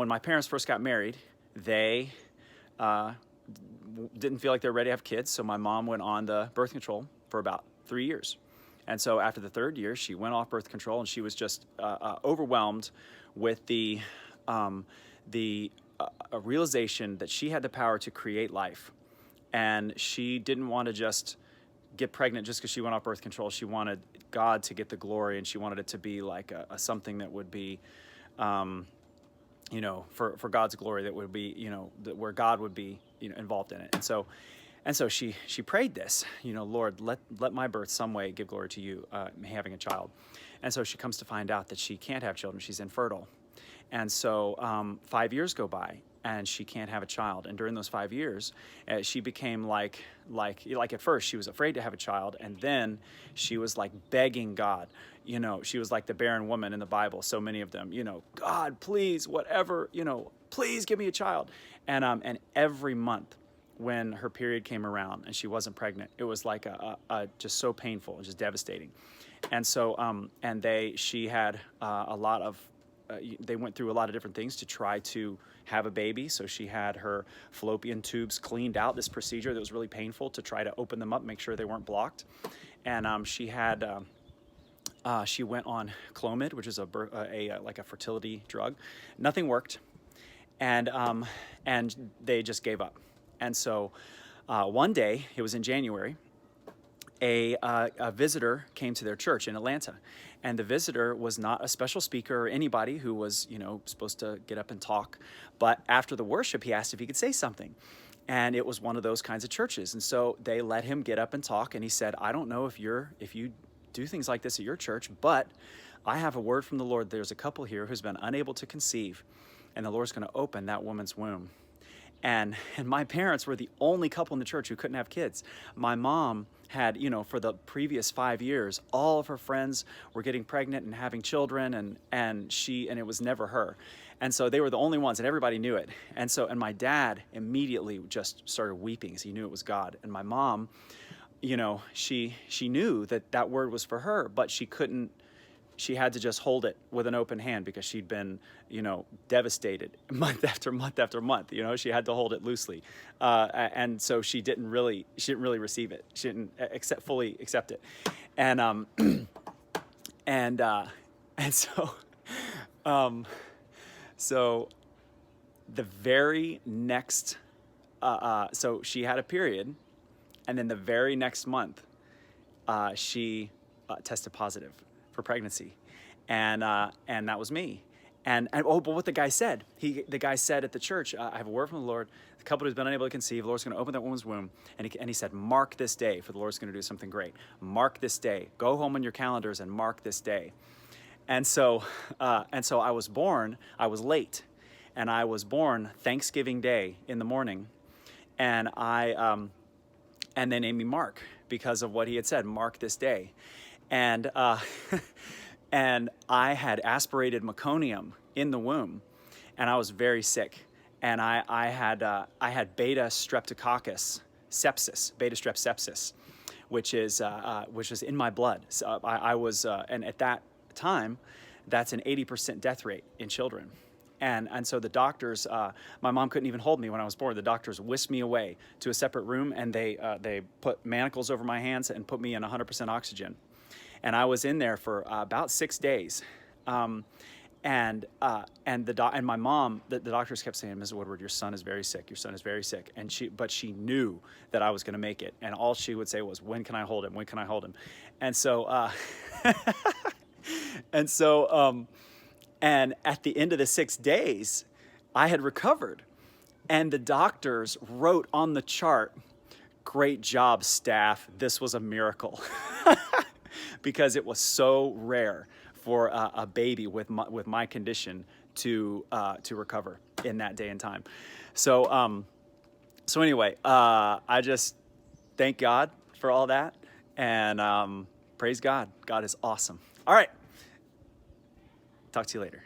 When my parents first got married, they uh, didn't feel like they were ready to have kids, so my mom went on the birth control for about 3 years. And so after the third year, she went off birth control, and she was just overwhelmed with um, the realization that she had the power to create life, and she didn't want to just get pregnant just because she went off birth control. She wanted God to get the glory, and she wanted it to be like a something that would be, for God's glory, that would be, where God would be, involved in it. And so she prayed this, Lord, let my birth some way give glory to you, having a child. And so she comes to find out that she can't have children. She's infertile. And so 5 years go by, and she can't have a child. And during those 5 years, she became like at first she was afraid to have a child, and then she was like begging God. She was like the barren woman in the Bible. So many of them, God, please, whatever, please give me a child. And every month, when her period came around and she wasn't pregnant, it was like just so painful and just devastating. And so she had a lot of. They went through a lot of different things to try to have a baby. So she had her fallopian tubes cleaned out, this procedure that was really painful to try to open them up, make sure they weren't blocked. And she went on Clomid, which is like a fertility drug. Nothing worked, and they just gave up. And so one day, it was in January, a visitor came to their church in Atlanta. And the visitor was not a special speaker or anybody who was, supposed to get up and talk. But after the worship, he asked if he could say something. And it was one of those kinds of churches. And so they let him get up and talk. And he said, I don't know if you do things like this at your church, but I have a word from the Lord. There's a couple here who's been unable to conceive, and the Lord's going to open that woman's womb. And my parents were the only couple in the church who couldn't have kids. My mom had, for the previous 5 years, all of her friends were getting pregnant and having children, and it was never her. And so they were the only ones, and everybody knew it. And my dad immediately just started weeping because he knew it was God. And my mom, she knew that word was for her, but she had to just hold it with an open hand because she'd been, devastated month after month after month. She had to hold it loosely, and so she didn't really receive it. She didn't fully accept it, and so, so the very next, so she had a period, and then the very next month, she tested positive for pregnancy, and that was me. But what the guy said, the guy said at the church, I have a word from the Lord. The couple who's been unable to conceive, the Lord's going to open that woman's womb, and he said, mark this day, for the Lord's going to do something great. Mark this day. Go home on your calendars and mark this day. And so I was born. I was late, and I was born Thanksgiving Day in the morning, and and they named me Mark because of what he had said. Mark this day. And and I had aspirated meconium in the womb, and I was very sick. And I had beta streptococcus sepsis, beta strep sepsis, which was in my blood. So I was, and at that time, that's an 80% death rate in children. And so the doctors, my mom couldn't even hold me when I was born. The doctors whisked me away to a separate room, and they put manacles over my hands and put me in 100% oxygen. And I was in there for about 6 days. And my mom, the doctors kept saying, Mrs. Woodward, your son is very sick. Your son is very sick. But she knew that I was going to make it. And all she would say was, when can I hold him? When can I hold him? And so, and at the end of the 6 days, I had recovered. And the doctors wrote on the chart, great job, staff. This was a miracle. Because it was so rare for a baby with my condition to recover in that day and time. So anyway, I just thank God for all that, and praise God. God is awesome. All right. Talk to you later.